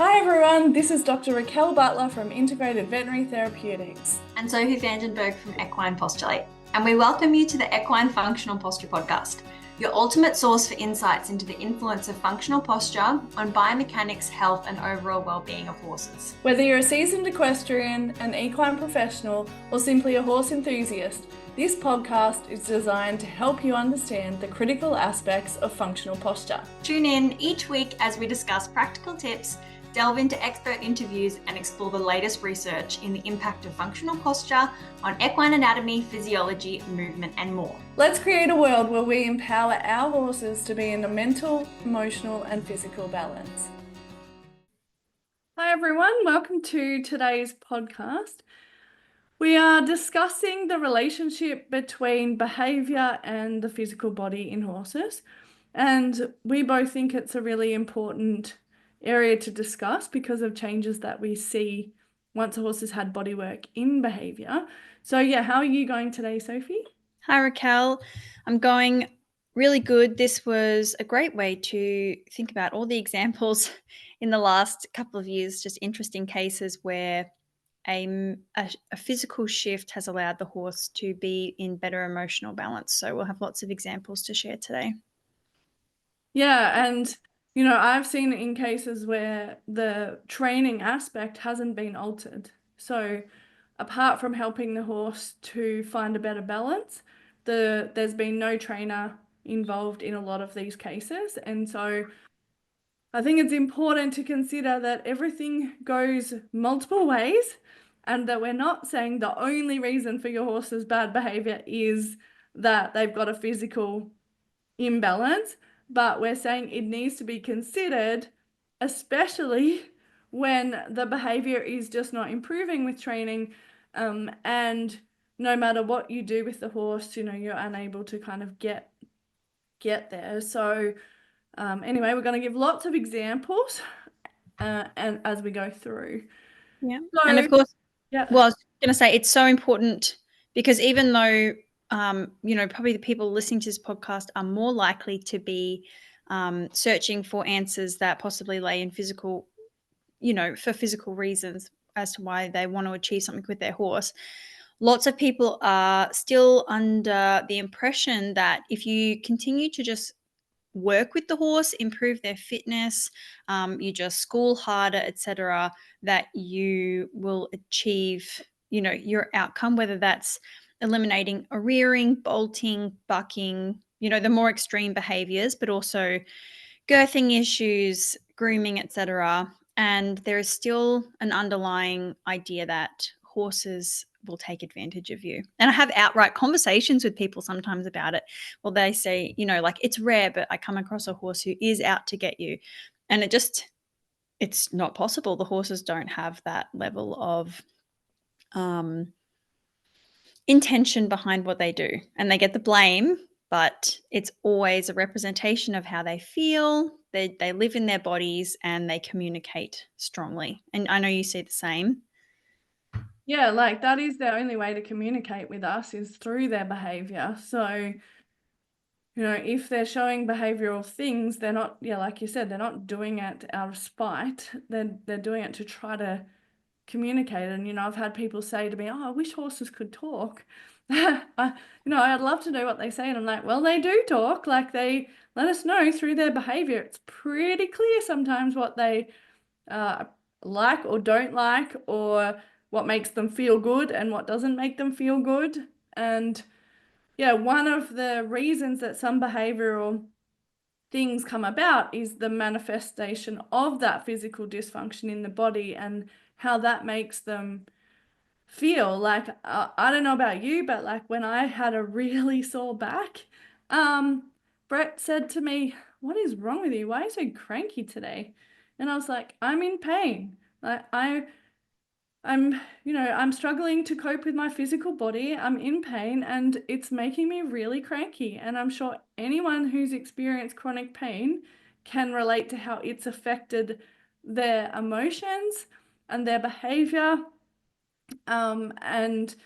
Hi everyone, this is Dr. Raquel Butler from Integrated Veterinary Therapeutics. And Sophie Vandenberg from Equine Postulate. And we welcome you to the Equine Functional Posture Podcast, your ultimate source for insights into the influence of functional posture on biomechanics, health, and overall well-being of horses. Whether you're a seasoned equestrian, an equine professional, or simply a horse enthusiast, this podcast is designed to help you understand the critical aspects of functional posture. Tune in each week as we discuss practical tips, delve into expert interviews, and explore the latest research in the impact of functional posture on equine anatomy, physiology, movement, and more. Let's create a world where we empower our horses to be in a mental, emotional, and physical balance. Hi everyone, welcome to today's podcast. We are discussing the relationship between behaviour and the physical body in horses, and we both think it's a really important area to discuss because of changes that we see once a horse has had body work in behaviour. So yeah, how are you going today, Sophie? Hi Raquel, I'm going really good. This was a great way to think about all the examples in the last couple of years, just interesting cases where a physical shift has allowed the horse to be in better emotional balance. So we'll have lots of examples to share today. Yeah, and I've seen it in cases where the training aspect hasn't been altered. So apart from helping the horse to find a better balance, there's been no trainer involved in a lot of these cases. And so I think it's important to consider that everything goes multiple ways and that we're not saying the only reason for your horse's bad behavior is that they've got a physical imbalance, but we're saying it needs to be considered, especially when the behavior is just not improving with training, and no matter what you do with the horse, you're unable to kind of get there. So anyway, we're going to give lots of examples and as we go through. Yeah. So, And of course, yeah. well, I was going to say it's so important because even though, probably the people listening to this podcast are more likely to be searching for answers that possibly lay in physical, for physical reasons as to why they want to achieve something with their horse. Lots of people are still under the impression that if you continue to just work with the horse, improve their fitness, you just school harder, etc., that you will achieve, your outcome, whether that's eliminating a rearing, bolting, bucking, the more extreme behaviors, but also girthing issues, grooming, etc. And there is still an underlying idea that horses will take advantage of you. And I have outright conversations with people sometimes about it. Well, they say, like it's rare, but I come across a horse who is out to get you. And it's not possible. The horses don't have that level of intention behind what they do. And they get the blame, but it's always a representation of how they feel. They live in their bodies and they communicate strongly. And I know you see the same. Yeah, like that is their only way to communicate with us is through their behavior. So, if they're showing behavioral things, they're not, like you said, they're not doing it out of spite. They're doing it to try to communicate. And, I've had people say to me, oh, I wish horses could talk. I'd love to know what they say. And I'm like, well, they do talk. Like they let us know through their behavior. It's pretty clear sometimes what they like or don't like, or what makes them feel good and what doesn't make them feel good. And yeah, one of the reasons that some behavioral things come about is the manifestation of that physical dysfunction in the body and how that makes them feel. Like I don't know about you, but like when I had a really sore back, Brett said to me, what is wrong with you? Why are you so cranky today? And I was like, I'm in pain. Like I'm struggling to cope with my physical body. I'm in pain and it's making me really cranky. And I'm sure anyone who's experienced chronic pain can relate to how it's affected their emotions and their behavior, and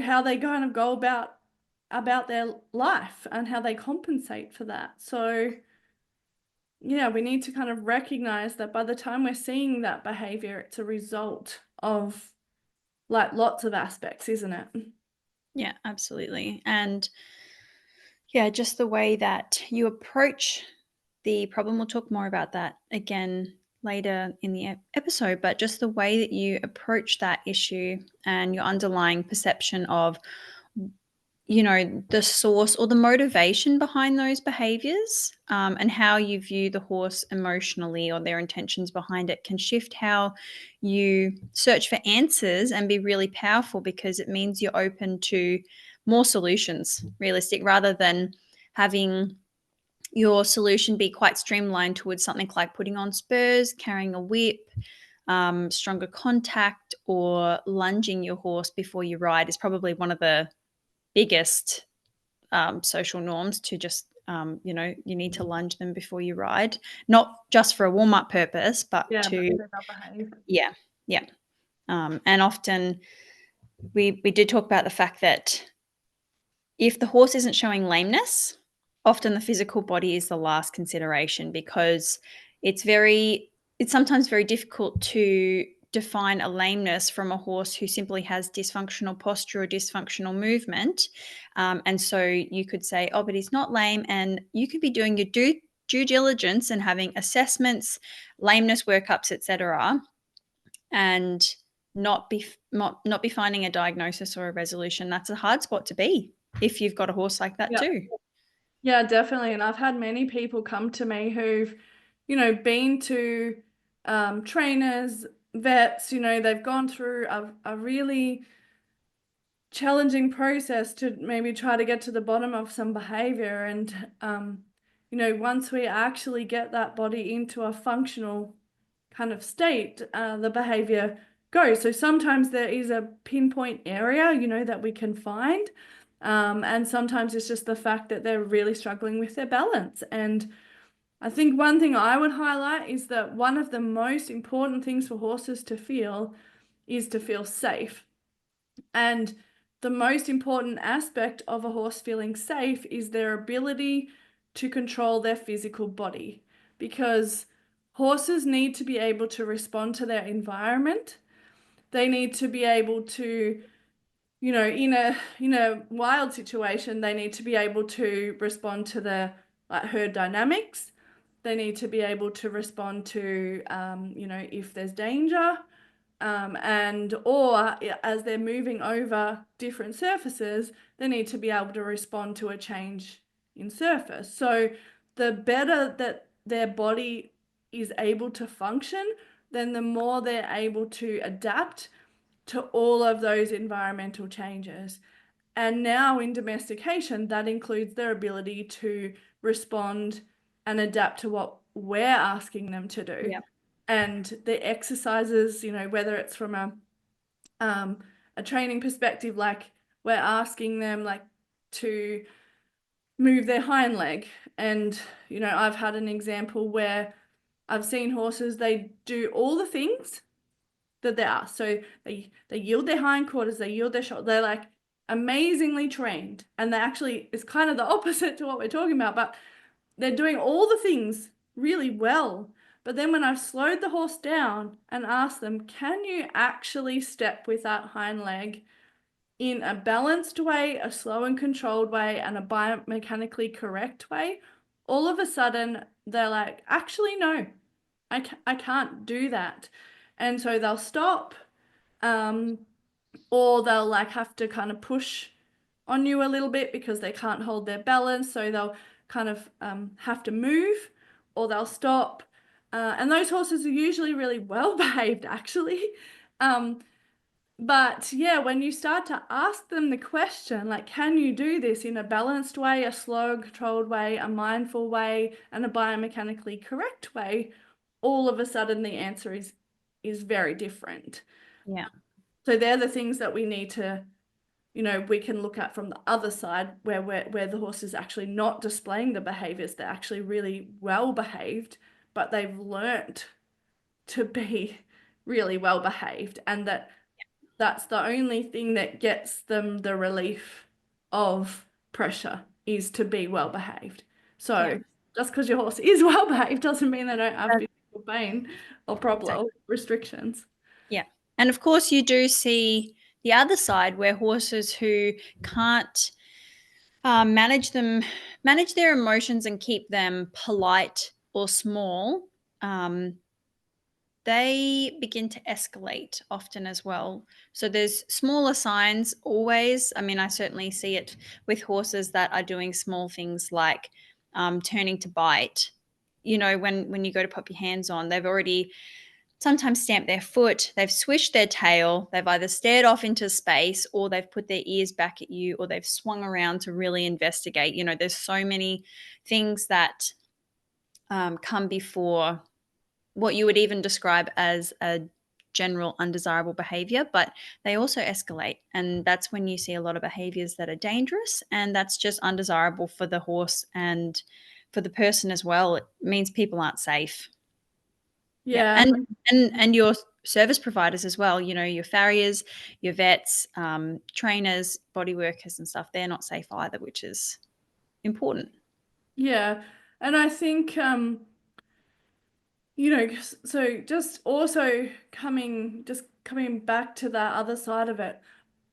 how they kind of go about their life and how they compensate for that. So yeah, we need to kind of recognize that by the time we're seeing that behavior, it's a result of like lots of aspects, isn't it? Yeah, absolutely. And yeah, just the way that you approach the problem, we'll talk more about that again later in the episode, but just the way that you approach that issue and your underlying perception of, you know, the source or the motivation behind those behaviors, and how you view the horse emotionally or their intentions behind it can shift how you search for answers and be really powerful, because it means you're open to more solutions, realistic, rather than having your solution be quite streamlined towards something like putting on spurs, carrying a whip, stronger contact, or lunging your horse before you ride is probably one of the biggest social norms, to just, you know, you need to lunge them before you ride, not just for a warm up purpose, but Yeah, but to, they're not behaved. yeah, yeah. And often we did talk about the fact that if the horse isn't showing lameness, often the physical body is the last consideration, because it's very it's sometimes very difficult to define a lameness from a horse who simply has dysfunctional posture or dysfunctional movement. And so you could say, oh, but he's not lame. And you could be doing your due diligence and having assessments, lameness workups, etc., and not be finding a diagnosis or a resolution. That's a hard spot to be if you've got a horse like that Yeah. too. Yeah, definitely. And I've had many people come to me who've, been to trainers, vets, they've gone through a really challenging process to maybe try to get to the bottom of some behavior. And, once we actually get that body into a functional kind of state, the behavior goes. So sometimes there is a pinpoint area, that we can find. And sometimes it's just the fact that they're really struggling with their balance. And I think one thing I would highlight is that one of the most important things for horses to feel is to feel safe. And the most important aspect of a horse feeling safe is their ability to control their physical body, because horses need to be able to respond to their environment. They need to be able to, in a wild situation, they need to be able to respond to the like herd dynamics. They need to be able to respond to, if there's danger, and or as they're moving over different surfaces, they need to be able to respond to a change in surface. So the better that their body is able to function, then the more they're able to adapt to all of those environmental changes. And now in domestication, that includes their ability to respond and adapt to what we're asking them to do. Yeah. And the exercises, whether it's from um, a training perspective, like we're asking them like to move their hind leg. And, I've had an example where I've seen horses, they do all the things that they are. So they yield their hindquarters, they yield their shoulder. They're like amazingly trained, and they actually it's kind of the opposite to what we're talking about. But they're doing all the things really well. But then when I've slowed the horse down and asked them, can you actually step with that hind leg in a balanced way, a slow and controlled way, and a biomechanically correct way? All of a sudden, they're like, actually, no, I can't do that. And so they'll stop, um, or they'll like have to kind of push on you a little bit because they can't hold their balance. So they'll kind of have to move, or they'll stop. And those horses are usually really well behaved, actually. Um, but yeah, when you start to ask them the question, like, can you do this in a balanced way, a slow, controlled way, a mindful way, and a biomechanically correct way, all of a sudden the answer is very different. Yeah. So they're the things that we need to, we can look at from the other side where the horse is actually not displaying the behaviors. They're actually really well behaved, but they've learnt to be really well behaved, and that's the only thing that gets them the relief of pressure is to be well behaved. Yeah. So just because your horse is well behaved doesn't mean they don't have That's physical pain or problem or exactly. restrictions. Yeah. And of course, you do see the other side where horses who can't manage their emotions and keep them polite or small, um, they begin to escalate often as well. So there's smaller signs always. I mean, I certainly see it with horses that are doing small things like turning to bite. You know, when you go to pop your hands on, they've already sometimes stamped their foot, they've swished their tail, they've either stared off into space or they've put their ears back at you or they've swung around to really investigate. You know, there's so many things that come before what you would even describe as a general undesirable behavior, but they also escalate. And that's when you see a lot of behaviors that are dangerous, and that's just undesirable for the horse and for the person as well. It means people aren't safe. Yeah, Yeah. and your service providers as well. You know, your farriers, your vets, trainers, body workers, and stuff. They're not safe either, which is important. Yeah. And I think, so just also coming back to that other side of it,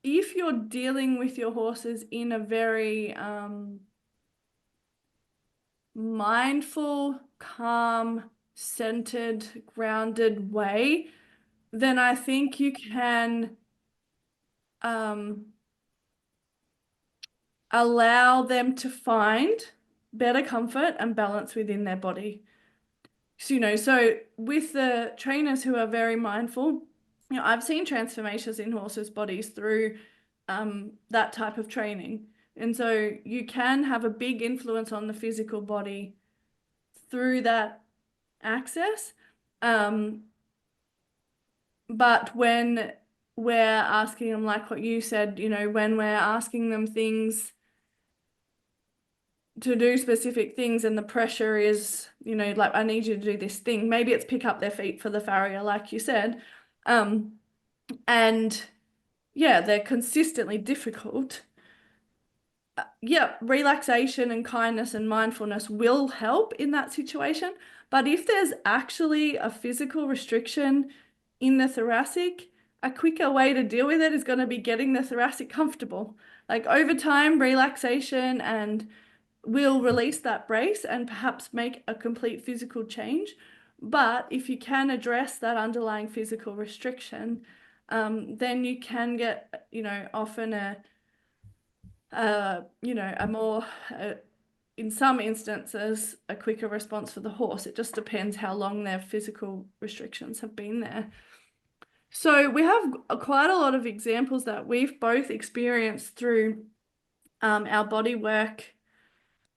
if you're dealing with your horses in a very mindful, calm, centered, grounded way, then I think you can um, allow them to find better comfort and balance within their body. So, so with the trainers who are very mindful, I've seen transformations in horses' bodies through that type of training. And so you can have a big influence on the physical body through that access. Um, but when we're asking them, like what you said, when we're asking them things to do specific things and the pressure is, like I need you to do this thing. Maybe it's pick up their feet for the farrier, like you said. Um, and yeah, they're consistently difficult. Yeah, relaxation and kindness and mindfulness will help in that situation. But if there's actually a physical restriction in the thoracic, a quicker way to deal with it is going to be getting the thoracic comfortable. Like over time, relaxation and will release that brace and perhaps make a complete physical change. But if you can address that underlying physical restriction, then you can get, often a more, in some instances, a quicker response for the horse. It just depends how long their physical restrictions have been there. So we have quite a lot of examples that we've both experienced through our body work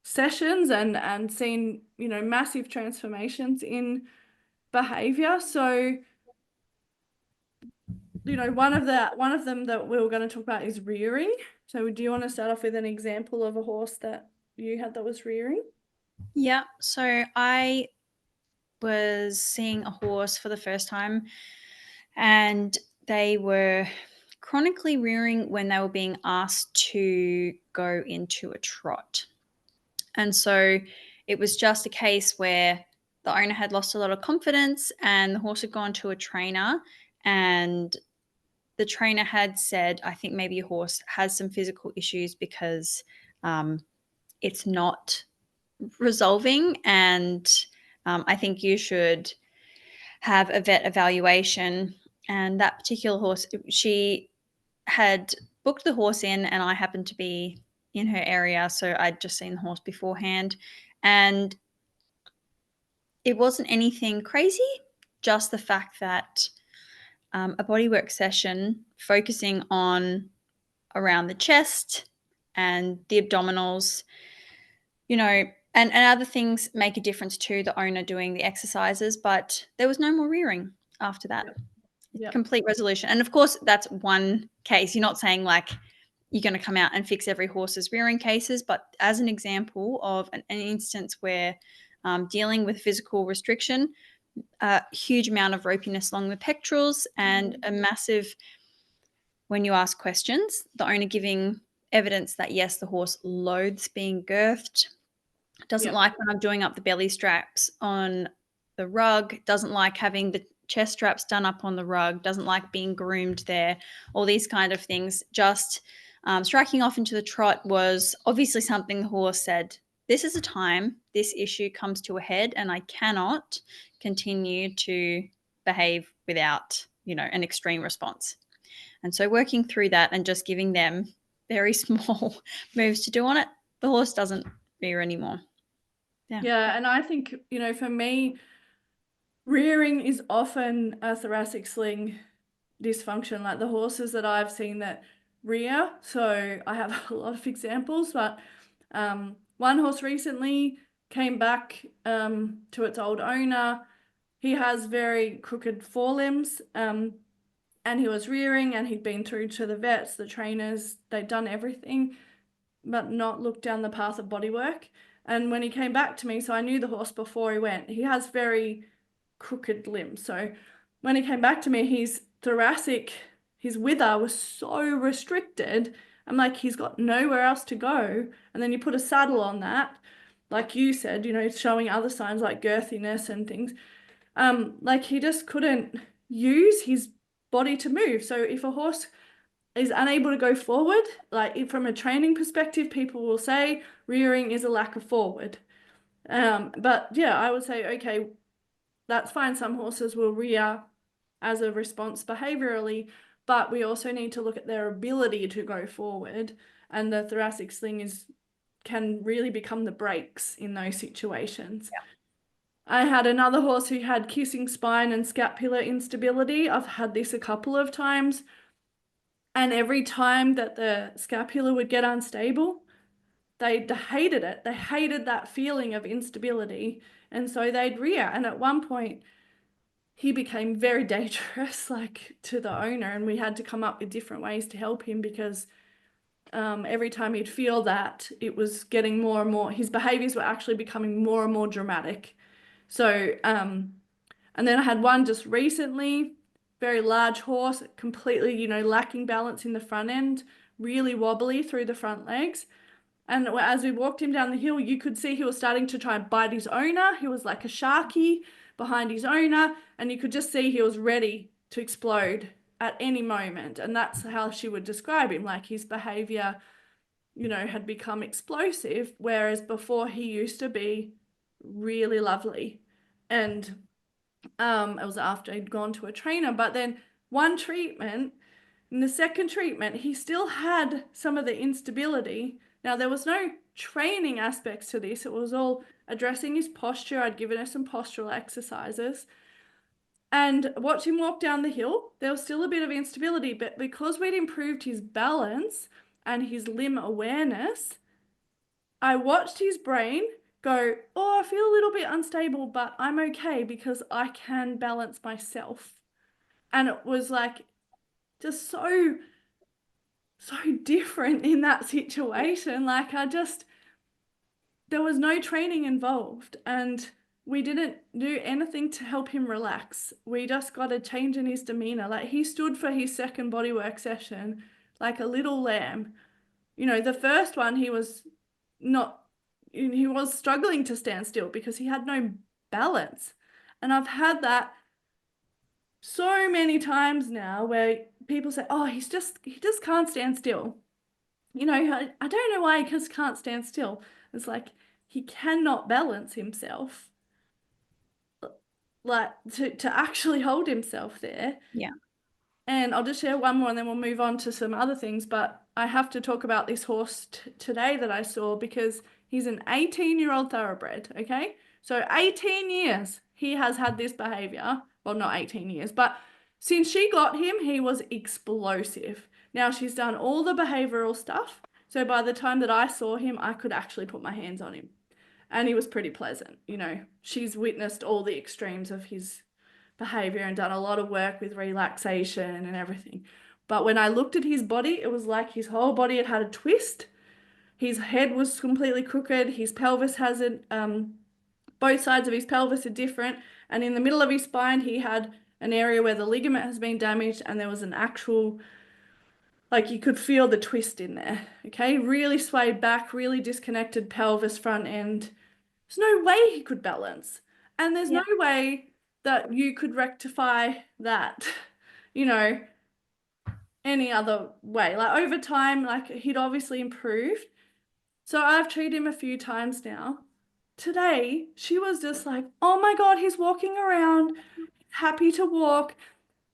sessions and seen, massive transformations in behavior. So, one of them that we were going to talk about is rearing. So do you want to start off with an example of a horse that you had that was rearing? Yeah. So I was seeing a horse for the first time, and they were chronically rearing when they were being asked to go into a trot. And so it was just a case where the owner had lost a lot of confidence and the horse had gone to a trainer, and the trainer had said, I think maybe your horse has some physical issues because it's not resolving, and I think you should have a vet evaluation. And that particular horse, she had booked the horse in, and I happened to be in her area, so I'd just seen the horse beforehand, and it wasn't anything crazy, just the fact that a bodywork session focusing on around the chest and the abdominals, and other things make a difference to the owner doing the exercises, but there was no more rearing after that. Yep. Yep. Complete resolution. And of course, that's one case. You're not saying like you're going to come out and fix every horse's rearing cases, but as an example of an instance where dealing with physical restriction, a huge amount of ropiness along the pectorals, and a massive, when you ask questions, the owner giving evidence that yes, the horse loathes being girthed, Doesn't Yeah. like when I'm doing up the belly straps on the rug, doesn't like having the chest straps done up on the rug, doesn't like being groomed there, all these kind of things. Just striking off into the trot was obviously something the horse said, this is a time this issue comes to a head and I cannot continue to behave without, an extreme response. And so working through that and just giving them very small moves to do on it, the horse doesn't rear anymore. Yeah. Yeah, and I think, for me, rearing is often a thoracic sling dysfunction. Like the horses that I've seen that rear, so I have a lot of examples, but one horse recently came back to its old owner. He has very crooked forelimbs, and he was rearing, and he'd been through to the vets, the trainers, they'd done everything, but not looked down the path of bodywork. And when he came back to me, so I knew the horse before he went, he has very crooked limbs. So when he came back to me, his thoracic, his wither was so restricted. I'm like, he's got nowhere else to go. And then you put a saddle on that, like you said, showing other signs like girthiness and things. Like he just couldn't use his body to move. So if a horse is unable to go forward, like from a training perspective, people will say rearing is a lack of forward. But yeah, I would say, okay, that's fine. Some horses will rear as a response behaviorally, but we also need to look at their ability to go forward. And the thoracic sling can really become the brakes in those situations. I had another horse who had kissing spine and scapular instability. I've had this a couple of times. And every time that the scapula would get unstable, they hated it. They hated that feeling of instability. And so they'd rear. And at one point, he became very dangerous, like to the owner. And we had to come up with different ways to help him because every time he'd feel that, it was getting more and more, his behaviors were actually becoming more and more dramatic. So, and then I had one just recently, very large horse, completely, lacking balance in the front end, really wobbly through the front legs. And as we walked him down the hill, you could see he was starting to try and bite his owner. He was like a sharky behind his owner, and you could just see he was ready to explode at any moment. And that's how she would describe him, like his behavior, had become explosive, whereas before he used to be really lovely. And it was after he'd gone to a trainer, but then one treatment, in the second treatment, he still had some of the instability. Now, there was no training aspects to this. It was all addressing his posture. I'd given her some postural exercises. And watch him walk down the hill, there was still a bit of instability, but because we'd improved his balance and his limb awareness, I watched his brain go, oh, I feel a little bit unstable, but I'm okay because I can balance myself. And it was like just so different in that situation. Like there was no training involved and we didn't do anything to help him relax. We just got a change in his demeanor. Like he stood for his second bodywork session like a little lamb. The first one not, he was struggling to stand still because he had no balance. And I've had that so many times now where people say, oh, he just can't stand still. I don't know why he just can't stand still. It's like he cannot balance himself, like to actually hold himself there. Yeah. And I'll just share one more and then we'll move on to some other things. But I have to talk about this horse today that I saw because he's an 18-year-old thoroughbred. Okay. So 18 years he has had this behavior. Well, not 18 years, but since she got him, he was explosive. Now she's done all the behavioral stuff. So by the time that I saw him, I could actually put my hands on him. And he was pretty pleasant. She's witnessed all the extremes of his behavior and done a lot of work with relaxation and everything. But when I looked at his body, it was like his whole body had a twist. His head was completely crooked. His pelvis hasn't, both sides of his pelvis are different. And in the middle of his spine, he had an area where the ligament has been damaged and there was an actual, like you could feel the twist in there. Okay. Really swayed back, really disconnected pelvis front end. there's no way he could balance. And there's Yeah. no way that you could rectify that, you know, any other way. Like over time, like he'd obviously improved. So I've treated him a few times now. Today, she was just like, oh my God, he's walking around, happy to walk.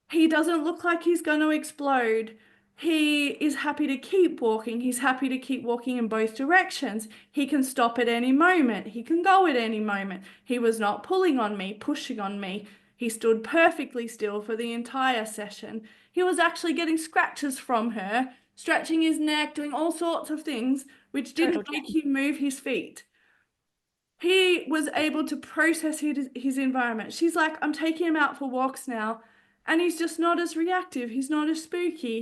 He doesn't look like he's going to explode. He is happy to keep walking. He's happy to keep walking in both directions. He can stop at any moment. He can go at any moment. He was not pulling on me, pushing on me. He stood perfectly still for the entire session. He was actually getting scratches from her, stretching his neck, doing all sorts of things, which Total didn't make him move his feet. He was able to process his environment. She's like, I'm taking him out for walks now, and he's just not as reactive. He's not as spooky.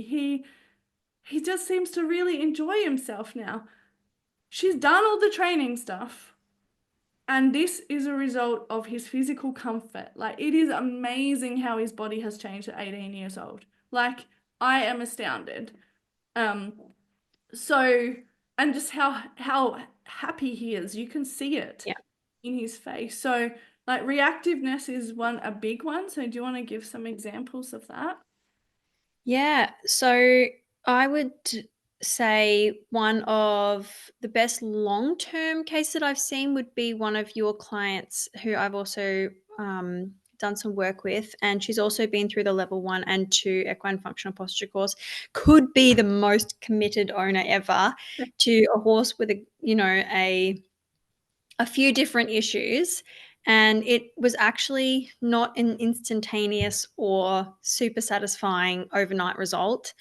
He just seems to really enjoy himself now. She's done all the training stuff, and this is a result of his physical comfort. Like, it is amazing how his body has changed at 18 years old. Like, I am astounded. Um, so, and just how happy he is. You can see it Yeah. in his face. So, like, reactiveness is a big one. So, do you want to give some examples of that? Yeah. So I would say one of the best long term case that I've seen would be one of your clients who I've also done some work with. And she's also been through the level 1 and 2 equine functional posture course. Could be the most committed owner ever to a horse with a few different issues. And it was actually not an instantaneous or super satisfying overnight result.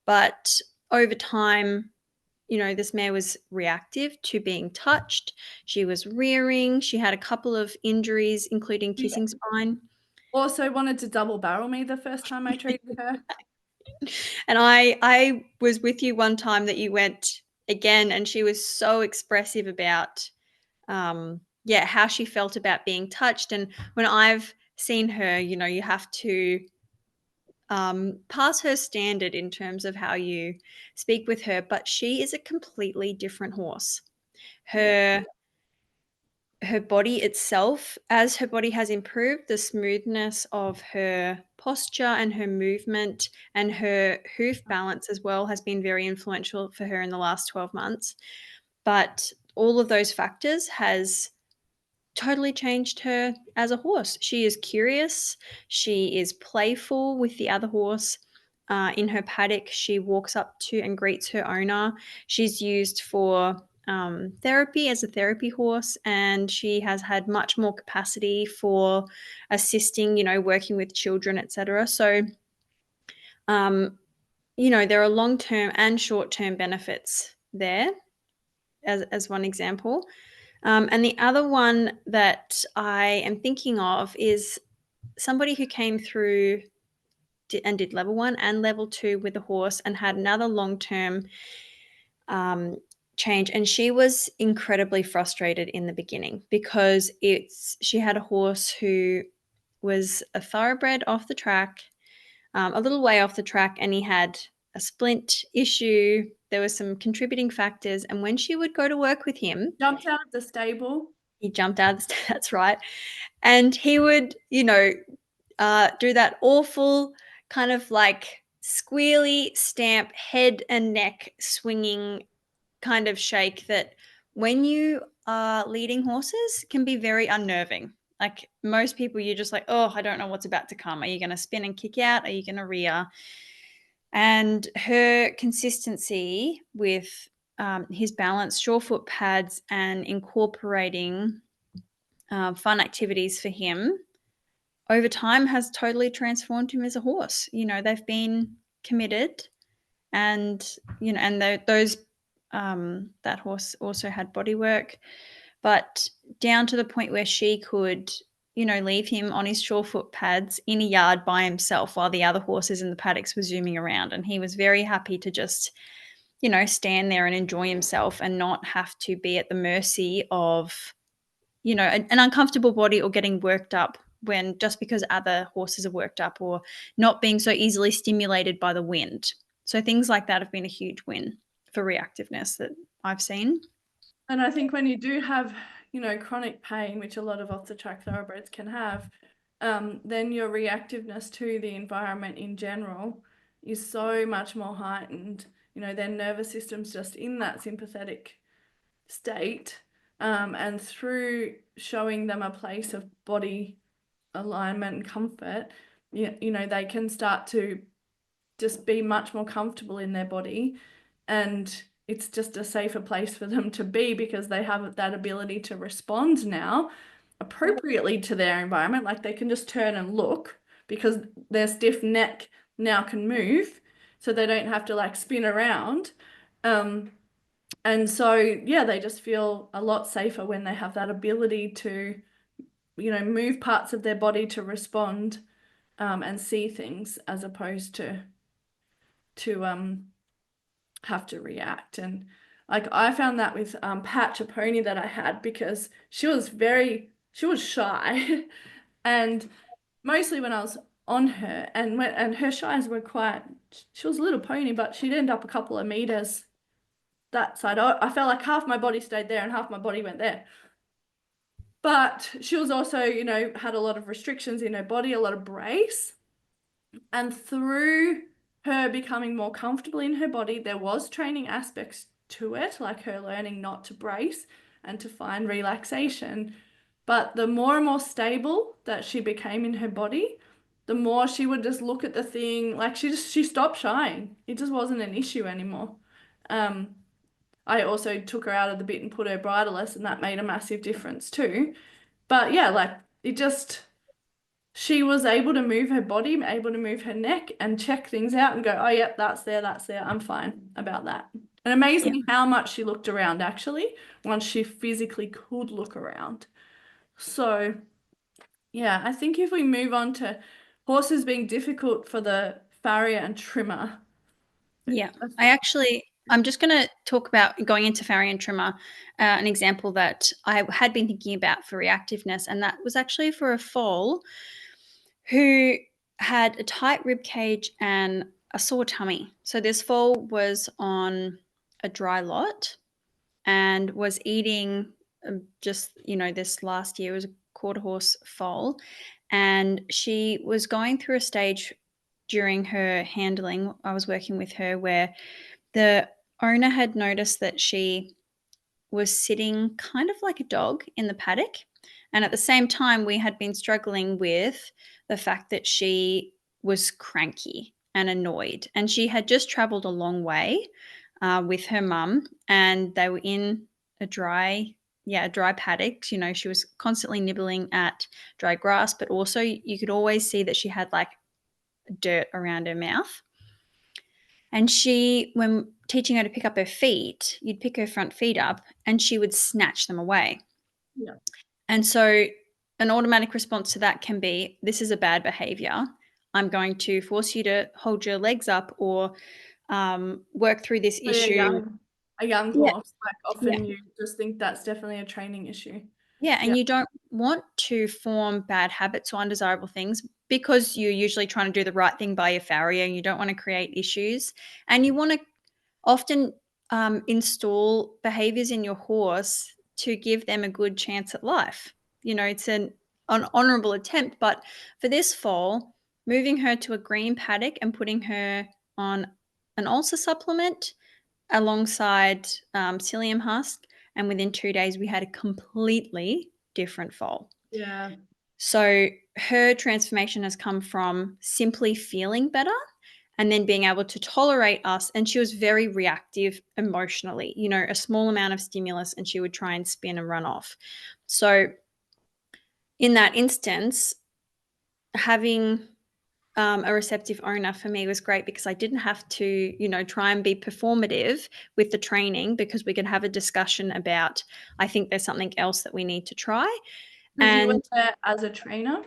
But over time, this mare was reactive to being touched. She was rearing. She had a couple of injuries, including She kissing spine. also wanted to double barrel me the first time I treated her. And I was with you one time that you went again, and she was so expressive about how she felt about being touched. And when I've seen her, you have to pass her standard in terms of how you speak with her, but she is a completely different horse. Yeah. Her body itself, as her body has improved, the smoothness of her posture and her movement and her hoof balance as well has been very influential for her in the last 12 months. But all of those factors has totally changed her as a horse. She is curious. She is playful with the other horse. In her paddock, she walks up to and greets her owner. She's used for therapy as a therapy horse, and she has had much more capacity for assisting, working with children, etc. So, there are long-term and short-term benefits there as one example. And the other one that I am thinking of is somebody who came through and did level 1 and level 2 with the horse and had another long-term change. And she was incredibly frustrated in the beginning because she had a horse who was a thoroughbred off the track, a little way off the track, and he had a splint issue. There were some contributing factors. And when she would go to work with him, Jumped out of the stable. he jumped out of the that's right. And he would, do that awful kind of like squealy stamp, head and neck swinging kind of shake that when you are leading horses can be very unnerving. Like most people, you're just like, oh, I don't know what's about to come. Are you going to spin and kick out? Are you going to rear? And her consistency with his balance, surefoot pads, and incorporating fun activities for him over time has totally transformed him as a horse. They've been committed, and those that horse also had body work, but down to the point where she could leave him on his surefoot pads in a yard by himself while the other horses in the paddocks were zooming around, and he was very happy to just stand there and enjoy himself and not have to be at the mercy of an uncomfortable body or getting worked up when just because other horses are worked up, or not being so easily stimulated by the wind. So things like that have been a huge win for reactiveness that I've seen. And I think when you do have chronic pain, which a lot of off-the-track thoroughbreds can have, then your reactiveness to the environment in general is so much more heightened. Their nervous system's just in that sympathetic state. And through showing them a place of body alignment and comfort, they can start to just be much more comfortable in their body, and it's just a safer place for them to be because they have that ability to respond now appropriately to their environment. Like they can just turn and look because their stiff neck now can move, so they don't have to like spin around. And so, yeah, they just feel a lot safer when they have that ability to, move parts of their body to respond, and see things as opposed to have to react. And like I found that with Patch, a pony that I had, because she was shy, and mostly when I was on her, and her shies were quite. She was a little pony, but she'd end up a couple of meters that side. I felt like half my body stayed there and half my body went there. But she was also, had a lot of restrictions in her body, a lot of brace. And through her becoming more comfortable in her body, there was training aspects to it, like her learning not to brace and to find relaxation. But the more and more stable that she became in her body, the more she would just look at the thing, like she stopped shying. It just wasn't an issue anymore. Um, I also took her out of the bit and put her bridleless, and that made a massive difference too. But yeah, like it just, she was able to move her body, able to move her neck and check things out and go, oh, yep, that's there. I'm fine about that. And amazed Yeah. me how much she looked around actually once she physically could look around. So, yeah, I think if we move on to horses being difficult for the farrier and trimmer. Yeah. I'm just going to talk about going into farrier and trimmer, an example that I had been thinking about for reactiveness, and that was actually for a foal who had a tight rib cage and a sore tummy. So this foal was on a dry lot and was eating just, this last year was a quarter horse foal. And she was going through a stage during her handling. I was working with her where the owner had noticed that she was sitting kind of like a dog in the paddock. And at the same time, we had been struggling with the fact that she was cranky and annoyed. And she had just traveled a long way with her mum, and they were in a dry paddock. She was constantly nibbling at dry grass, but also you could always see that she had like dirt around her mouth. And she, when teaching her to pick up her feet, you'd pick her front feet up and she would snatch them away. Yeah. And so an automatic response to that can be, this is a bad behavior. I'm going to force you to hold your legs up or work through this Oh, yeah, issue. a young Yeah. horse, like Yeah. often you just think that's definitely a training issue. Yeah. Yeah. And you don't want to form bad habits or undesirable things because you're usually trying to do the right thing by your farrier and you don't want to create issues. And you want to often install behaviors in your horse to give them a good chance at life. It's an honorable attempt, but for this foal, moving her to a green paddock and putting her on an ulcer supplement alongside psyllium husk, and within 2 days, we had a completely different foal. Yeah. So her transformation has come from simply feeling better and then being able to tolerate us. And she was very reactive emotionally, a small amount of stimulus and she would try and spin and run off. So in that instance, having a receptive owner for me was great because I didn't have to, try and be performative with the training because we could have a discussion about, I think there's something else that we need to try. Because you were And there as a trainer.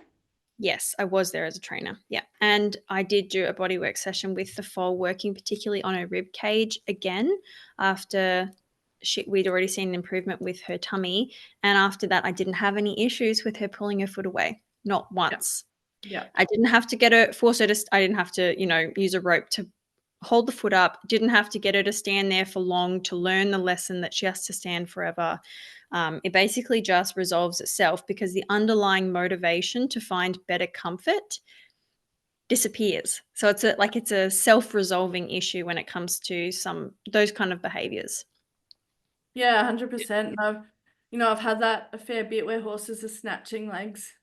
yes, I was there as a trainer. Yeah. And I did do a bodywork session with the foal, working particularly on her rib cage again after we'd already seen an improvement with her tummy. And after that, I didn't have any issues with her pulling her foot away. Not Yeah. once. Yeah. I didn't have to I didn't have to, use a rope to hold the foot up, didn't have to get her to stand there for long to learn the lesson that she has to stand forever. It basically just resolves itself because the underlying motivation to find better comfort disappears. So it's a self-resolving issue when it comes to those kind of behaviors. Yeah, 100%. I've had that a fair bit where horses are snatching legs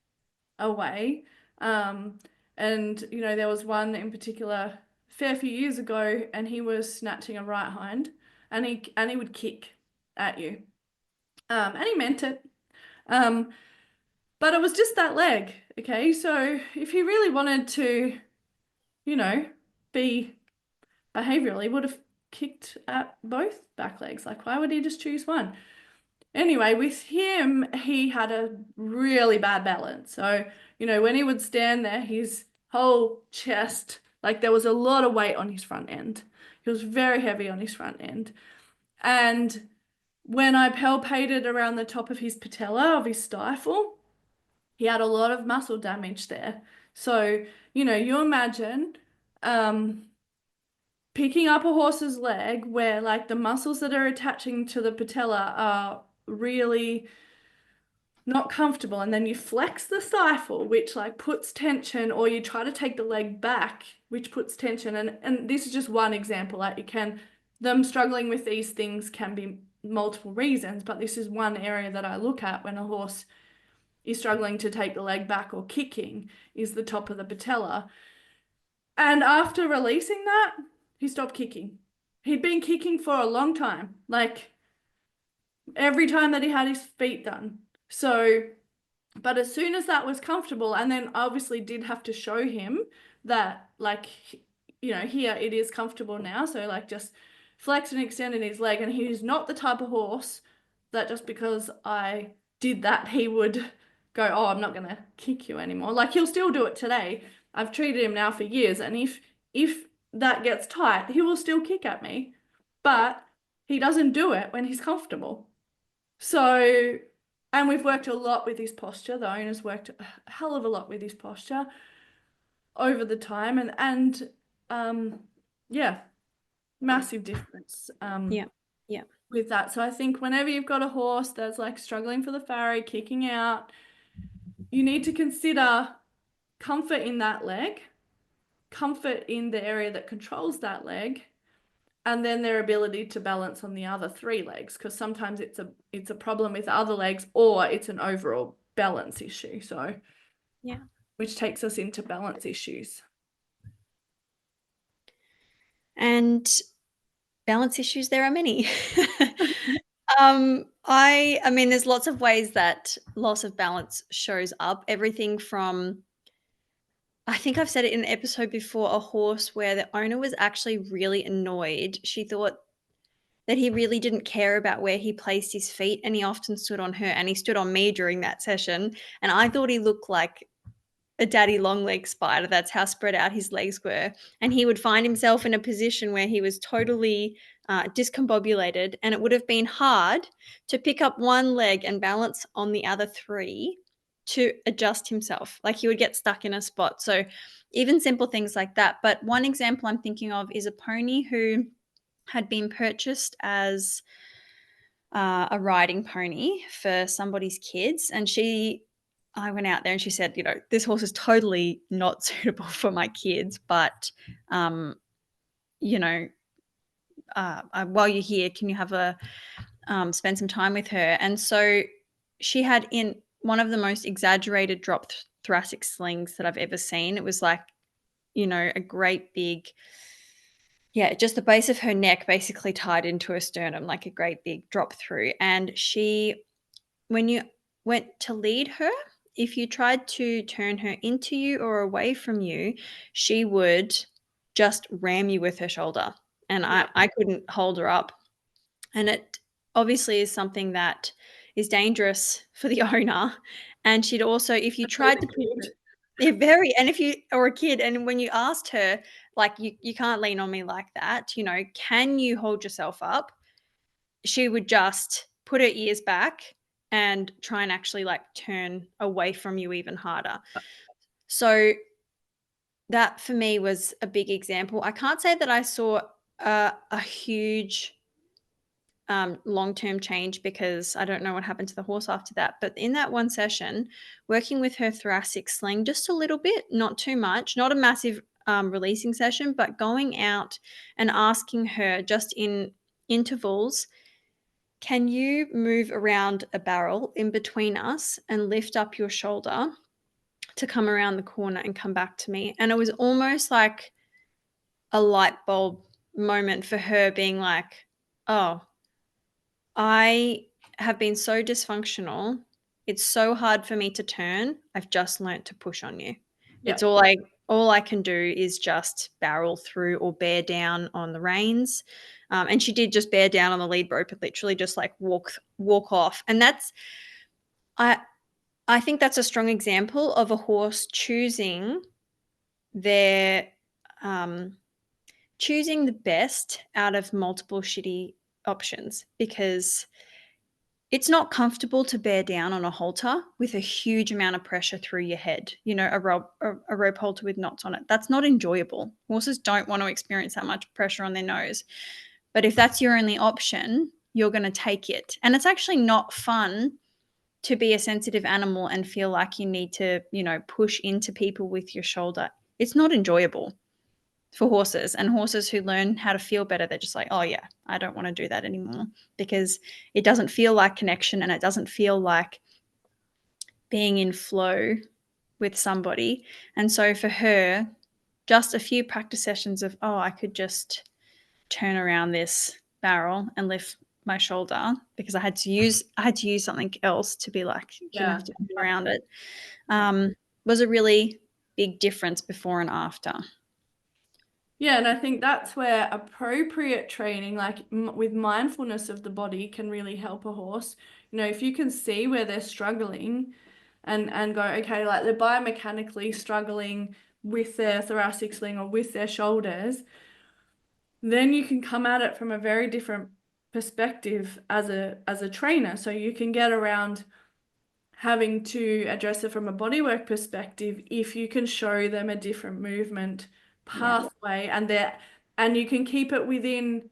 away. Um, and there was one in particular a fair few years ago, and he was snatching a right hind, and he would kick at you. And he meant it. Um, but it was just that leg. Okay, so if he really wanted to, you know, be behavioral, he would have kicked at both back legs. Like, why would he just choose one? Anyway, with him, he had a really bad balance. So, when he would stand there, his whole chest, like there was a lot of weight on his front end. He was very heavy on his front end. And when I palpated around the top of his patella, of his stifle, he had a lot of muscle damage there. So, you imagine um, picking up a horse's leg where like the muscles that are attaching to the patella are really not comfortable, and then you flex the stifle, which like puts tension, or you try to take the leg back, which puts tension. And this is just one example. Like them struggling with these things can be multiple reasons, but this is one area that I look at when a horse is struggling to take the leg back or kicking, is the top of the patella. And after releasing that, he stopped kicking. He'd been kicking for a long time, like every time that he had his feet done. So, but as soon as that was comfortable, and then obviously did have to show him that, like, here it is comfortable now. So, like, just flex and extended his leg. And he's not the type of horse that just because I did that, he would go, oh, I'm not going to kick you anymore. Like, he'll still do it today. I've treated him now for years. And if that gets tight, he will still kick at me. But he doesn't do it when he's comfortable. So, and we've worked a lot with his posture. The owner's worked a hell of a lot with his posture over the time, and yeah, massive difference Yeah. Yeah. with that. So I think whenever you've got a horse that's like struggling for the farrow, kicking out, you need to consider comfort in that leg, comfort in the area that controls that leg, and then their ability to balance on the other three legs, because sometimes it's a problem with the other legs, or it's an overall balance issue. So, Yeah. which takes us into balance issues. And balance issues, there are many. I mean, there's lots of ways that loss of balance shows up. Everything from, I think I've said it in an episode before, a horse where the owner was actually really annoyed. She thought that he really didn't care about where he placed his feet, and he often stood on her, and he stood on me during that session. And I thought he looked like a daddy long leg spider. That's how spread out his legs were. And he would find himself in a position where he was totally discombobulated, and it would have been hard to pick up one leg and balance on the other three to adjust himself. Like he would get stuck in a spot. So even simple things like that. But one example I'm thinking of is a pony who had been purchased as a riding pony for somebody's kids, and I went out there and she said, this horse is totally not suitable for my kids, but you know while you're here, can you have spend some time with her? And so she had in one of the most exaggerated drop thoracic slings that I've ever seen. It was like, a great big, yeah, just the base of her neck basically tied into her sternum, like a great big drop through. And when you went to lead her, if you tried to turn her into you or away from you, she would just ram you with her shoulder. And Yeah. I couldn't hold her up. And it obviously is something that is dangerous for the owner. And she'd also, if you tried to put, yeah, very, and if you or a kid, and when you asked her, like, you can't lean on me like that, can you hold yourself up? She would just put her ears back and try and actually like turn away from you even harder. So that for me was a big example. I can't say that I saw a huge long-term change because I don't know what happened to the horse after that. But in that one session, working with her thoracic sling just a little bit, not too much, not a massive releasing session, but going out and asking her just in intervals, can you move around a barrel in between us and lift up your shoulder to come around the corner and come back to me? And it was almost like a light bulb moment for her, being like, oh, I have been so dysfunctional. It's so hard for me to turn. I've just learnt to push on you. Yeah. It's all I can do is just barrel through or bear down on the reins. And she did just bear down on the lead rope and literally just like walk off. And that's I I think that's a strong example of a horse their um, choosing the best out of multiple shitty options, because it's not comfortable to bear down on a halter with a huge amount of pressure through your head, a rope halter with knots on it. That's not enjoyable. Horses don't want to experience that much pressure on their nose. But if that's your only option, you're going to take it. And it's actually not fun to be a sensitive animal and feel like you need to, push into people with your shoulder. It's not enjoyable for horses, and horses who learn how to feel better, they're just like, oh yeah, I don't want to do that anymore, because it doesn't feel like connection and it doesn't feel like being in flow with somebody. And so for her, just a few practice sessions of, oh, I could just turn around this barrel and lift my shoulder, because I had to use something else to be like, you can Yeah. have to turn around it, was a really big difference before and after. Yeah, and I think that's where appropriate training, like with mindfulness of the body, can really help a horse. If you can see where they're struggling and go, okay, like they're biomechanically struggling with their thoracic sling or with their shoulders, then you can come at it from a very different perspective as a trainer. So you can get around having to address it from a bodywork perspective if you can show them a different movement Yeah. pathway, and you can keep it within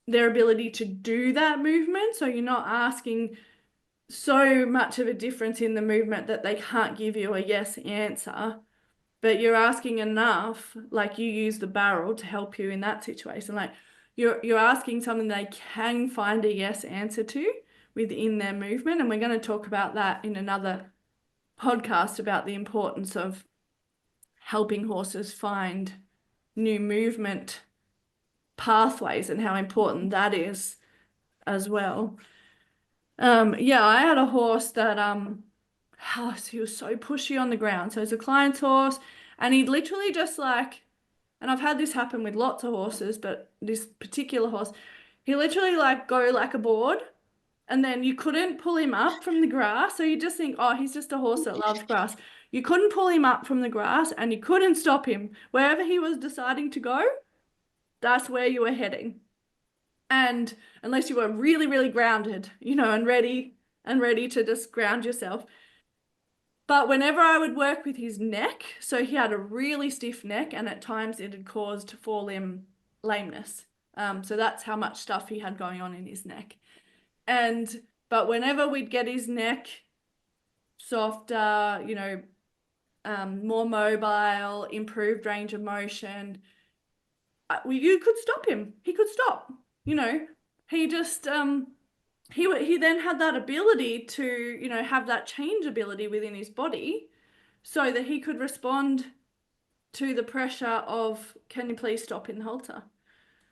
their ability to do that movement. So you're not asking so much of a difference in the movement that they can't give you a yes answer, but you're asking enough, like you use the barrel to help you in that situation. Like you're asking something they can find a yes answer to within their movement. And we're going to talk about that in another podcast, about the importance of helping horses find new movement pathways and how important that is as well. Yeah, I had a horse that he was so pushy on the ground. So it's a client's horse, and he'd literally just like, and I've had this happen with lots of horses, but this particular horse, he literally like go like a board, and then you couldn't pull him up from the grass. So you just think, oh, he's just a horse that loves grass. You couldn't pull him up from the grass, and you couldn't stop him. Wherever he was deciding to go, that's where you were heading. And unless you were really, really grounded, and ready to just ground yourself. But whenever I would work with his neck, so he had a really stiff neck, and at times it had caused forelimb lameness. So that's how much stuff he had going on in his neck. But whenever we'd get his neck softer, more mobile, improved range of motion, you could stop him. He could stop. He just he then had that ability to have that change ability within his body, so that he could respond to the pressure of, can you please stop in the halter?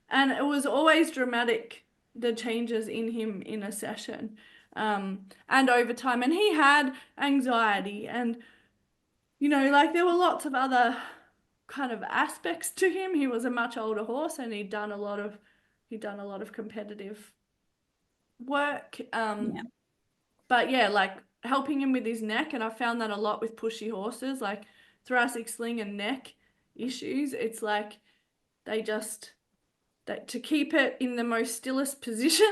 And it was always dramatic, the changes in him in a session, and over time. And he had anxiety, and like there were lots of other kind of aspects to him. He was a much older horse, and he'd done a lot of competitive work. Yeah. But yeah, like helping him with his neck, and I found that a lot with pushy horses, like thoracic sling and neck issues. It's like they just that to keep it in the most stillest position,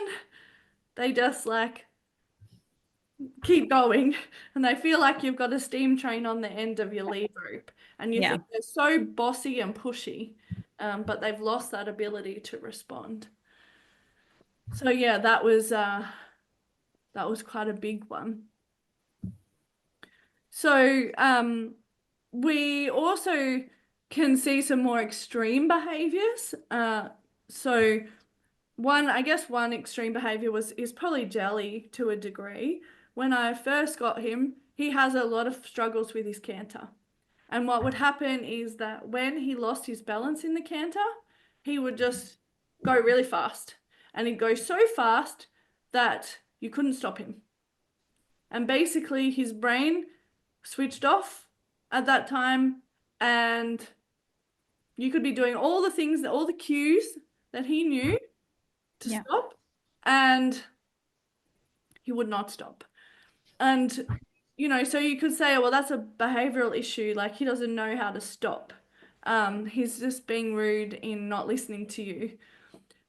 they just like keep going, and they feel like you've got a steam train on the end of your lead rope, and you Yeah. think they're so bossy and pushy, but they've lost that ability to respond. So yeah, that was quite a big one. So we also can see some more extreme behaviors. So I guess one extreme behavior is probably Jelly to a degree. When I first got him, he has a lot of struggles with his canter. And what would happen is that when he lost his balance in the canter, he would just go really fast. And he'd go so fast that you couldn't stop him. And basically, his brain switched off at that time, and you could be doing all the things, all the cues that he knew to Yeah. stop, and he would not stop. And, so you could say, well, that's a behavioral issue. Like he doesn't know how to stop. He's just being rude in not listening to you.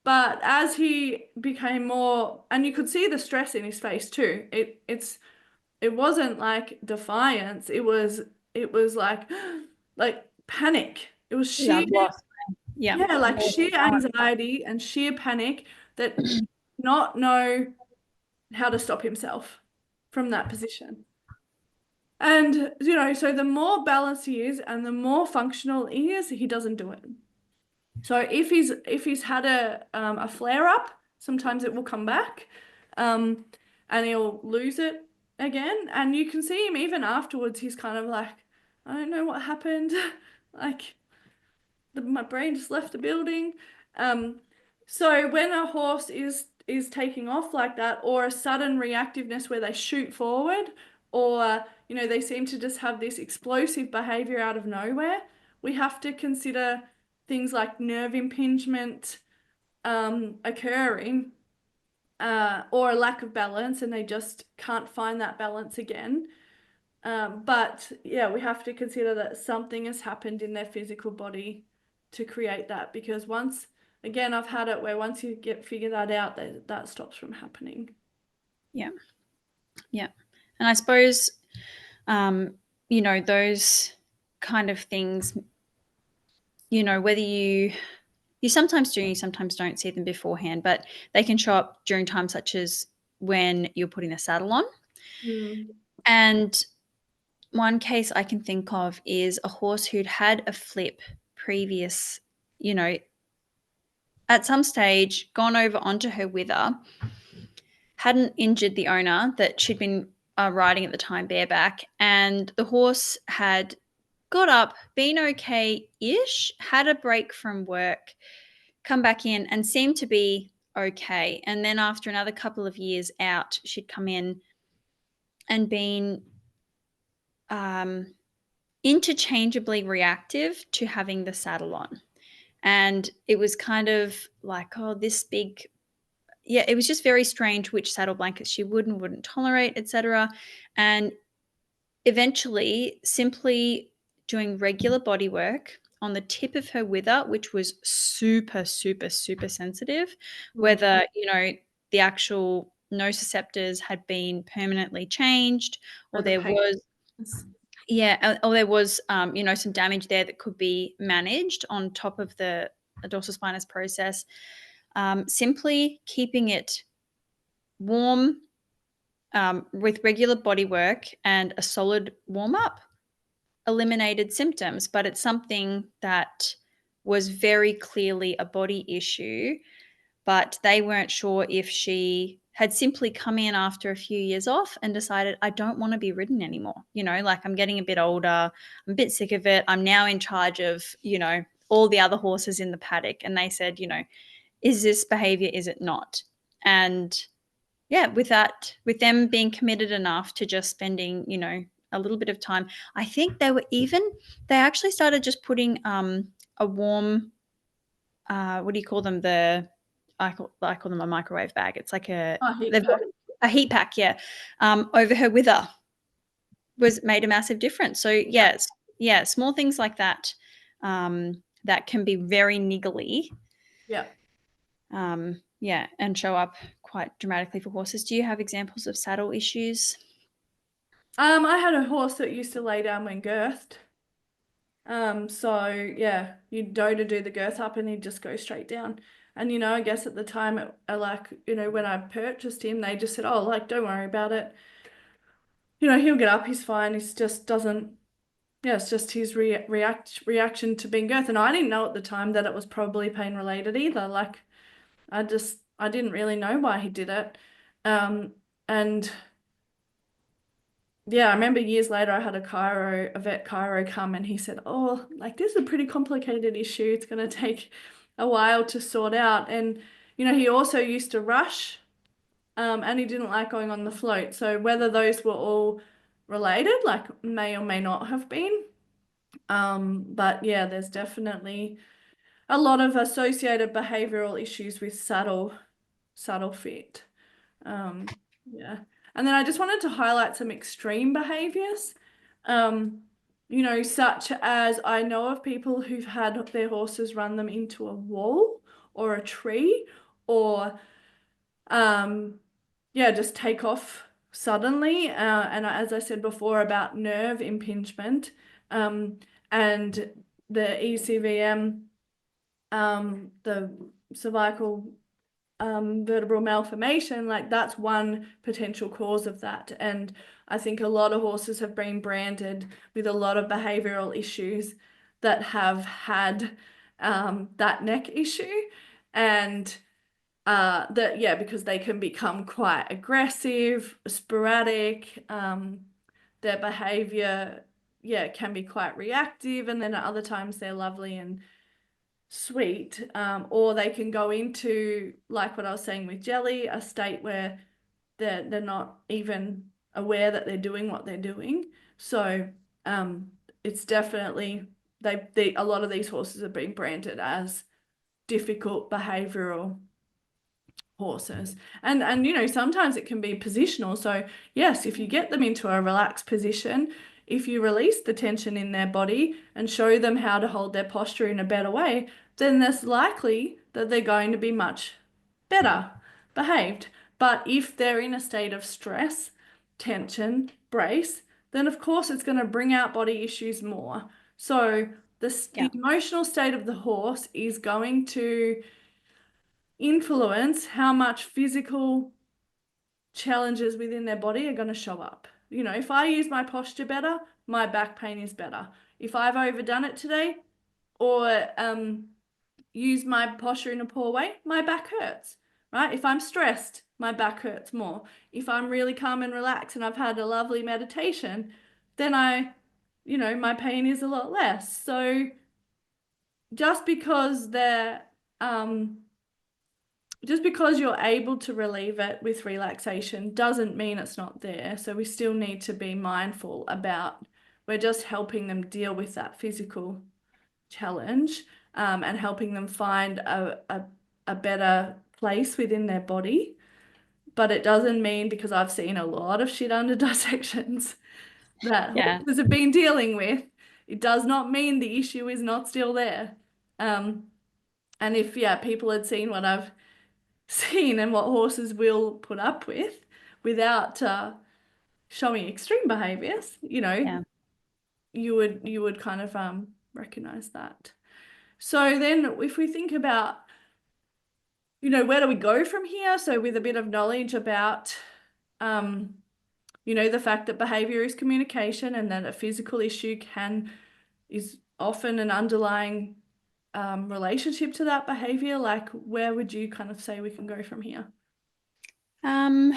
But as he became more, and you could see the stress in his face too. It wasn't like defiance. It was like panic. It was Yeah. sheer, I've lost. Yeah. yeah, I've like lost sheer balance. anxiety and sheer panic that not know how to stop himself from that position. And so the more balanced he is and the more functional he is, he doesn't do it. So if he's had a flare up, sometimes it will come back, um, and he'll lose it again. And you can see him even afterwards. He's kind of like, I don't know what happened. Like my brain just left the building. Um, so when a horse is taking off like that, or a sudden reactiveness where they shoot forward, or they seem to just have this explosive behavior out of nowhere, we have to consider things like nerve impingement occurring, or a lack of balance, and they just can't find that balance again. But yeah, we have to consider that something has happened in their physical body to create that, because again, I've had it where once you figure that out, that stops from happening. Yeah. Yeah. And I suppose, those kind of things, whether you sometimes do, you sometimes don't see them beforehand, but they can show up during times such as when you're putting the saddle on. Mm. And one case I can think of is a horse who'd had a flip previous, you know, at some stage gone over onto her wither, hadn't injured the owner that she'd been riding at the time bareback, and the horse had got up, been okay ish, had a break from work, come back in, and seemed to be okay. And then after another couple of years out, she'd come in and been interchangeably reactive to having the saddle on. And it was kind of like, oh, this big, yeah, it was just very strange which saddle blankets she would and wouldn't tolerate, etc. And eventually, simply doing regular body work on the tip of her wither, which was super, super, super sensitive, Mm. whether, the actual nociceptors had been permanently changed, Or or the there pain. was, yeah, or there was, some damage there that could be managed on top of the dorsal spinous process. Simply keeping it warm, with regular body work and a solid warm up eliminated symptoms, but it's something that was very clearly a body issue, but they weren't sure if she had simply come in after a few years off and decided, I don't want to be ridden anymore. Like I'm getting a bit older, I'm a bit sick of it. I'm now in charge of, all the other horses in the paddock. And they said, is this behavior? Is it not? And yeah, with them being committed enough to just spending, a little bit of time, I think they actually started just putting a warm, what do you call them? I call them a microwave bag. It's like Oh, heat they've got pack. a heat pack, yeah, over her wither was made a massive difference. So Yeah. yes, yeah, small things like that, that can be very niggly, Yeah. yeah, and show up quite dramatically for horses. Do you have examples of saddle issues? I had a horse that used to lay down when girthed. So yeah, you'd go to do the girth up and he'd just go straight down. And I guess at the time, like, when I purchased him, they just said, oh, like, don't worry about it. He'll get up, he's fine. He's just doesn't, yeah, it's just his reaction to being girth. And I didn't know at the time that it was probably pain related either. Like, I didn't really know why he did it. Um, and yeah, I remember years later I had a vet chiro come and he said, oh, like this is a pretty complicated issue. It's going to take a while to sort out. And, he also used to rush, and he didn't like going on the float. So whether those were all related, like may or may not have been. But yeah, there's definitely a lot of associated behavioral issues with saddle fit. Um, yeah. And then I just wanted to highlight some extreme behaviors. Um, such as I know of people who've had their horses run them into a wall or a tree or yeah, just take off suddenly. And as I said before about nerve impingement, um, and the ECVM, the cervical vertebral malformation, like that's one potential cause of that. And I think a lot of horses have been branded with a lot of behavioral issues that have had that neck issue. And that, yeah, because they can become quite aggressive, sporadic, their behavior, yeah, can be quite reactive. And then at other times they're lovely and sweet, or they can go into, like what I was saying with jelly, a state where they're not even aware that they're doing what they're doing. So it's definitely a lot of these horses are being branded as difficult behavioral horses. And sometimes it can be positional. So yes, if you get them into a relaxed position, if you release the tension in their body and show them how to hold their posture in a better way, then it's likely that they're going to be much better behaved. But if they're in a state of stress, tension, brace, then of course it's going to bring out body issues more. So the Yeah. emotional state of the horse is going to influence how much physical challenges within their body are going to show up. If I use my posture better, my back pain is better. If I've overdone it today or use my posture in a poor way, my back hurts, right? If I'm stressed, my back hurts more. If I'm really calm and relaxed and I've had a lovely meditation, then my pain is a lot less. So just because they're um, just because you're able to relieve it with relaxation doesn't mean it's not there. So we still need to be mindful about we're just helping them deal with that physical challenge, and helping them find a better place within their body. But it doesn't mean, because I've seen a lot of shit under dissections that Yeah. horses have been dealing with, it does not mean the issue is not still there. Um, and if, yeah, people had seen what I've seen and what horses will put up with without showing extreme behaviors, Yeah. you would kind of recognize that. So then if we think about, where do we go from here? So with a bit of knowledge about um, the fact that behavior is communication and that a physical issue is often an underlying relationship to that behavior, like where would you kind of say we can go from here? Um,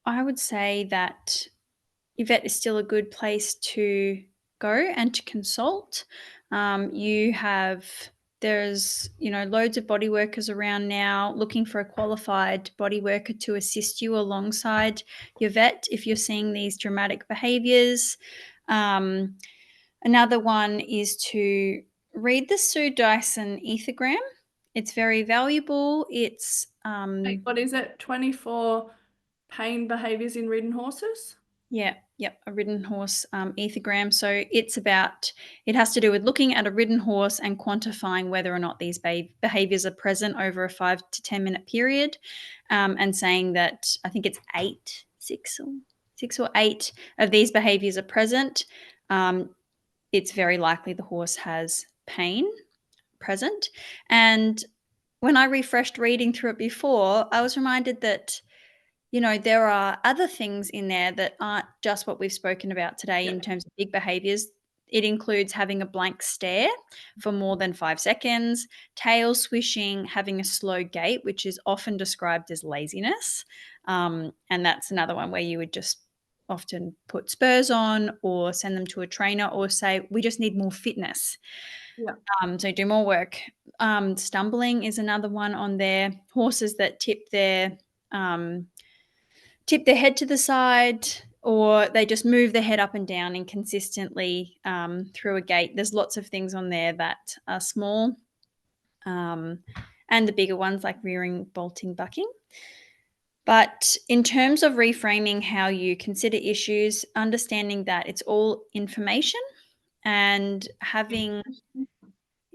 I would say that Yvette is still a good place to go and to consult. You have there's loads of body workers around now looking for a qualified body worker to assist you alongside your vet if you're seeing these dramatic behaviors. Um, Another one is to read the Sue Dyson ethogram. It's very valuable. It's Like, what is it? 24 pain behaviors in ridden horses? Yeah, yep, a ridden horse ethogram. So it has to do with looking at a ridden horse and quantifying whether or not these behaviors are present over a 5 to 10 minute period, and saying that I think it's 8, 6, or 6 or 8 of these behaviors are present, it's very likely the horse has pain present. And when I refreshed reading through it before, I was reminded that, there are other things in there that aren't just what we've spoken about today Yeah. in terms of big behaviors. It includes having a blank stare for more than 5 seconds, tail swishing, having a slow gait, which is often described as laziness. And that's another one where you would just often put spurs on or send them to a trainer or say, we just need more fitness. Yeah. So do more work. Stumbling is another one on there. Horses that um, tip their head to the side, or they just move their head up and down inconsistently through a gait. There's lots of things on there that are small, and the bigger ones like rearing, bolting, bucking. But in terms of reframing how you consider issues, understanding that it's all information and having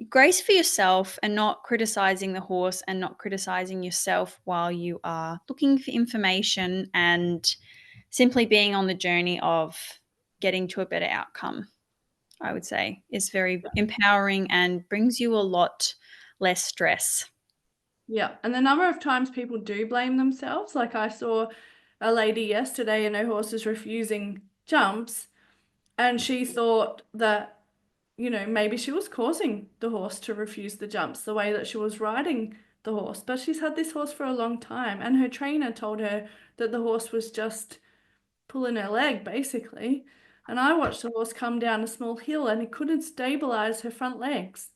grace for yourself and not criticizing the horse and not criticizing yourself while you are looking for information and simply being on the journey of getting to a better outcome, I would say, is very empowering and brings you a lot less stress. Yeah. And the number of times people do blame themselves, like I saw a lady yesterday and her horse was refusing jumps, and she thought that, maybe she was causing the horse to refuse the jumps the way that she was riding the horse. But she's had this horse for a long time, and her trainer told her that the horse was just pulling her leg, basically. And I watched the horse come down a small hill and it couldn't stabilize her front legs,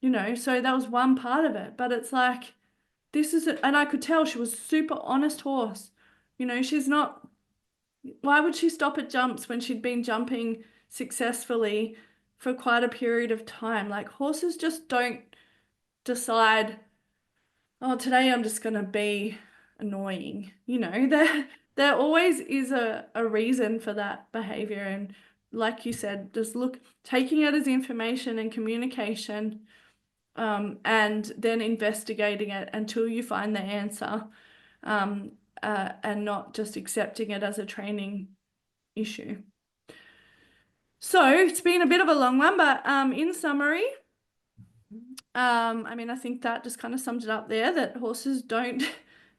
so that was one part of it. But it's like, and I could tell she was a super honest horse. She's not, why would she stop at jumps when she'd been jumping successfully for quite a period of time? Like, horses just don't decide, oh, today I'm just gonna be annoying. There always is a reason for that behavior. And like you said, just taking it as information and communication, and then investigating it until you find the answer, um, and not just accepting it as a training issue. So it's been a bit of a long one, but in summary, I mean, I think that just kind of sums it up there, that horses don't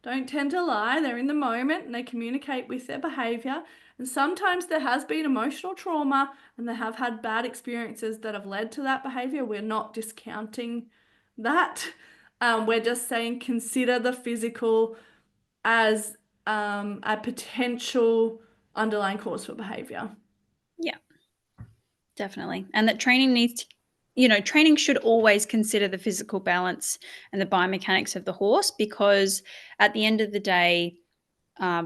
don't tend to lie. They're in the moment and they communicate with their behavior. And sometimes there has been emotional trauma and they have had bad experiences that have led to that behavior. We're not discounting that. We're just saying consider the physical as a potential underlying cause for behavior. Yeah, definitely. And that training should always consider the physical balance and the biomechanics of the horse, because at the end of the day,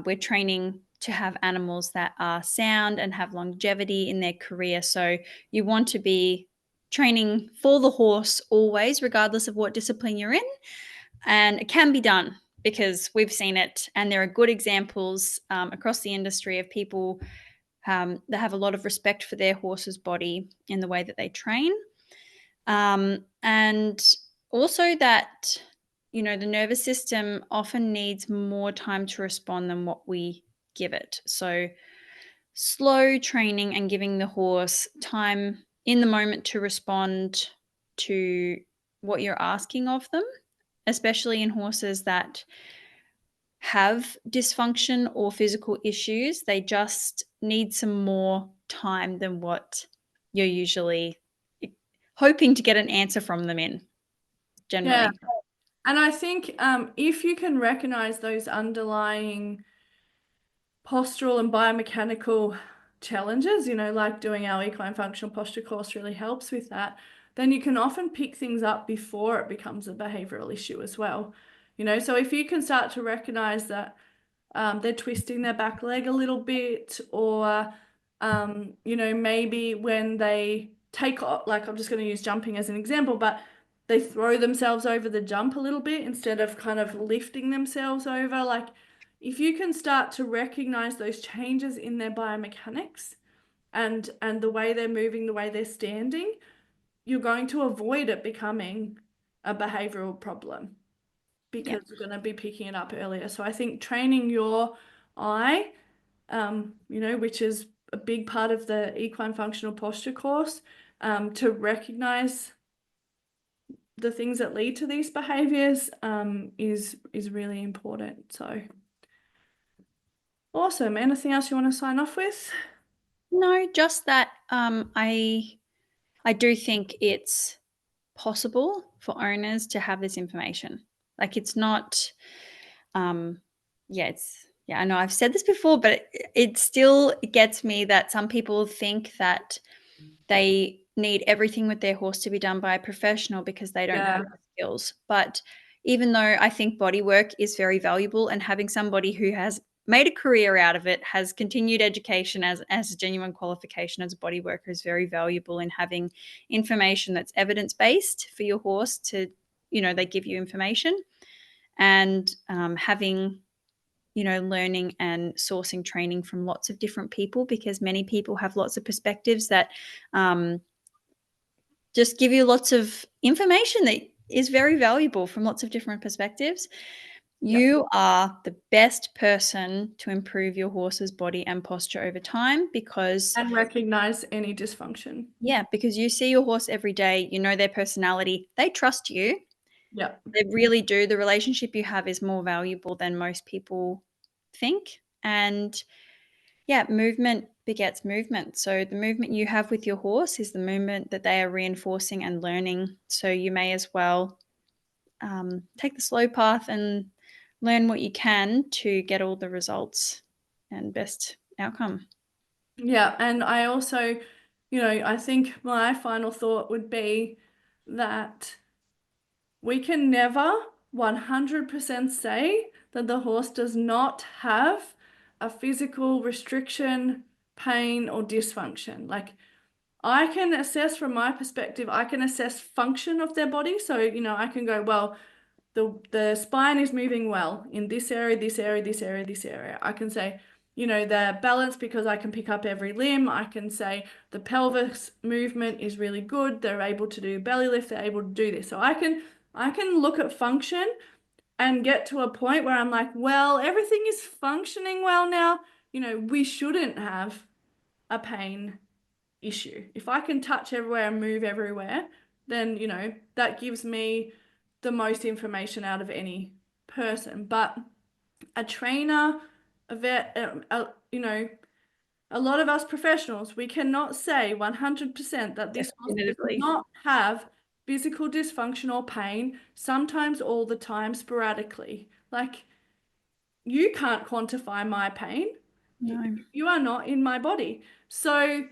we're training to have animals that are sound and have longevity in their career. So you want to be training for the horse always, regardless of what discipline you're in. And it can be done because we've seen it. And there are good examples across the industry of people that have a lot of respect for their horse's body in the way that they train. And also that, the nervous system often needs more time to respond than what we give it. So slow training and giving the horse time in the moment to respond to what you're asking of them, especially in horses that have dysfunction or physical issues. They just need some more time than what you're usually hoping to get an answer from them in, Yeah. generally. And I think if you can recognize those underlying postural and biomechanical challenges, like doing our equine functional posture course really helps with that, then you can often pick things up before it becomes a behavioral issue as well. So if you can start to recognize that they're twisting their back leg a little bit, or maybe when they take off, like I'm just going to use jumping as an example, but they throw themselves over the jump a little bit instead of kind of lifting themselves over. Like, if you can start to recognize those changes in their biomechanics and the way they're moving, the way they're standing, you're going to avoid it becoming a behavioral problem Yeah. because you're going to be picking it up earlier. So I think training your eye which is a big part of the equine functional posture course, to recognize the things that lead to these behaviors, is really important. So awesome. Anything else you want to sign off with? No, just that I do think it's possible for owners to have this information. Like it's not I know I've said this before, but it still gets me that some people think that they need everything with their horse to be done by a professional because they don't have Yeah. the skills. But even though I think body work is very valuable, and having somebody who has made a career out of it, has continued education as a genuine qualification as a body worker, is very valuable in having information that's evidence-based for your horse to, they give you information, and having learning and sourcing training from lots of different people, because many people have lots of perspectives that just give you lots of information that is very valuable from lots of different perspectives. Yeah. You are the best person to improve your horse's body and posture over time because, And recognize any dysfunction. because you see your horse every day, you know their personality, they trust you. Yeah. They really do. The relationship you have is more valuable than most people think. And movement begets movement. So the movement you have with your horse is the movement that they are reinforcing and learning. So you may as well take the slow path and learn what you can to get all the results and best outcome. Yeah. And I also, I think my final thought would be that we can never 100% say that the horse does not have a physical restriction, pain, or dysfunction. Like, I can assess from my perspective, I can assess function of their body. So, I can go, well, the spine is moving well in this area, this area, this area, this area. I can say, the balance, because I can pick up every limb. I can say the pelvis movement is really good. They're able to do belly lift. They're able to do this. So I can look at function and get to a point where I'm like, well, everything is functioning well now. We shouldn't have a pain issue. If I can touch everywhere and move everywhere, then, that gives me the most information out of any person. But a trainer, a vet, a lot of us professionals, we cannot say 100% that this horse does Definitively. not have physical dysfunction or pain, sometimes all the time, sporadically. Like, you can't quantify my pain. No. You are not in my body. So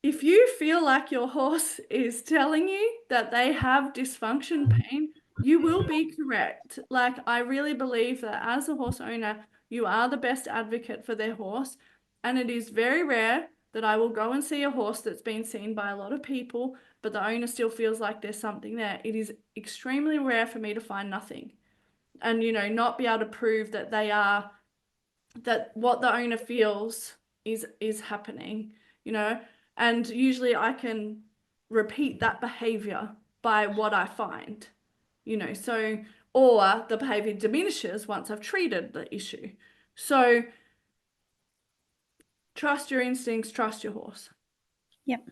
if you feel like your horse is telling you that they have dysfunction pain, you will be correct. Like, I really believe that as a horse owner, you are the best advocate for their horse. And it is very rare that I will go and see a horse that's been seen by a lot of people, but the owner still feels like there's something there. It is extremely rare for me to find nothing and, not be able to prove that that what the owner feels is happening, and usually I can repeat that behavior by what I find, so, or the behavior diminishes once I've treated the issue. So trust your instincts, trust your horse. Yep.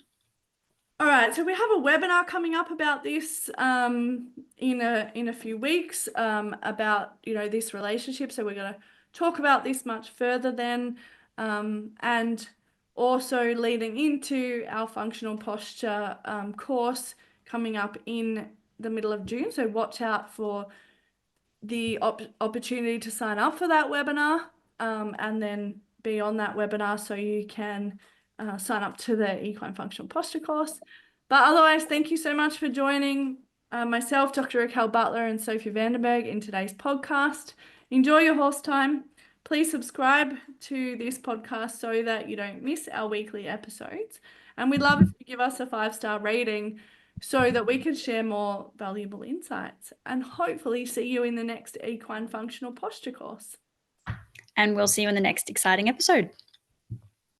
All right, so we have a webinar coming up about this in a few weeks, about this relationship. So we're going to talk about this much further then, and also leading into our functional posture course coming up in the middle of June. So watch out for the opportunity to sign up for that webinar, and then be on that webinar so you can sign up to the equine functional posture course. But otherwise, thank you so much for joining myself, Dr. Raquel Butler, and Sophie Vandenberg in today's podcast. Enjoy your horse time. Please subscribe to this podcast so that you don't miss our weekly episodes. And we'd love if you give us a 5-star rating so that we can share more valuable insights and hopefully see you in the next equine functional posture course. And we'll see you in the next exciting episode.